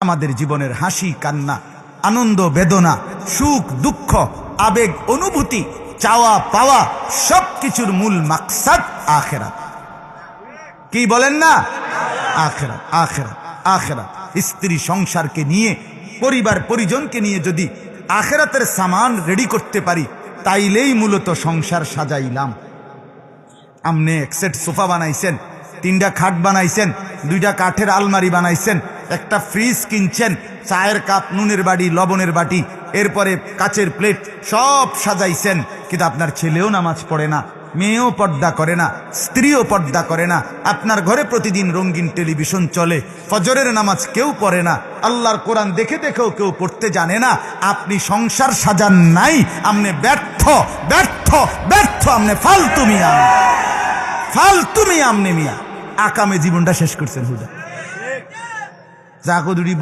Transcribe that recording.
আমাদের জীবনের হাসি কান্না, আনন্দ বেদনা, সুখ দুঃখ, আবেগ অনুভূতি, চাওয়া পাওয়া সবকিছুর মূল মাকসাদ আখিরাত। কি বলেন না? আখিরাত, আখিরাত, আখিরাত। স্ত্রী সংসারকে নিয়ে, পরিবার পরিজনকে নিয়ে যদি আখিরাতের সামান রেডি করতে পারি, তাইলেই মূলত সংসার সাজাইলাম। আপনি এক সেট সোফা বানাইছেন, 3টা খাট বানাইছেন, 2টা কাঠের আলমারি বানাইছেন, একটা ফ্রিজ কিনছেন, চায়ের কাপ, নুনের বাটি, লবণের বাটি, এরপরে কাচের প্লেট সব সাজাইছেন, কিন্তু আপনার ছেলেও নামাজ পড়ে না, মেয়েও পর্দা করে না, স্ত্রীও পর্দা করে না। আপনার ঘরে প্রতিদিন রঙিন টেলিভিশন চলে, ফজরের নামাজ কেউ পড়ে না, আল্লাহর কোরআন দেখে দেখেও কেউ পড়তে জানে না। আপনি সংসার সাজান নাই, আপনি ব্যর্থ ব্যর্থ ব্যর্থ, আপনি ফালতু মিয়া, ফালতু মিয়া, আপনি মিয়া আকামে জীবনটা শেষ করছেন হুদা।